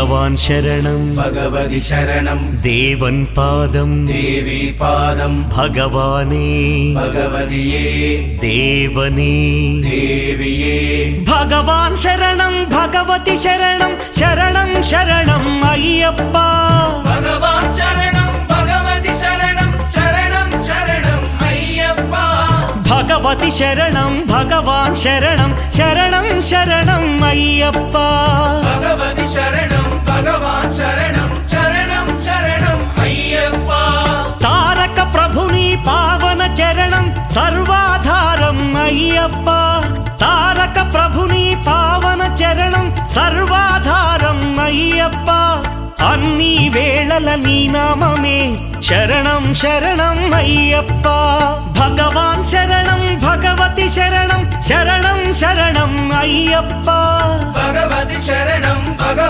भगवान् शरणं भगवति शरणं देवन् पादं देवी पादं भगवाने भगवतिये देवने देविये भगवान् शरणं भगवति शरणं शरणं शरणं अय्यप्पा भगवान् शरणं भगवति शरणं शरणं शरणं अय्यप्पा भगवति शरणं भगवान् शरणं शरणं शरणं अय्यप्पा भगवति शरणं भगवान् शरणं शरणं शरणं अय्यप्पा तारक प्रभुनि पावन चरणं सर्वाधारम् अय्यप्पा तारक प्रभुनि पावन चरणं सर्वाधारम् अय्यप्पा अन्नी वेळल नी नाममे शरणं शरणं अय्यप्पा भगवान् शरणं भगवति शरणं शरणं शरणं अय्यप्पा भगवति शरणं भगवान्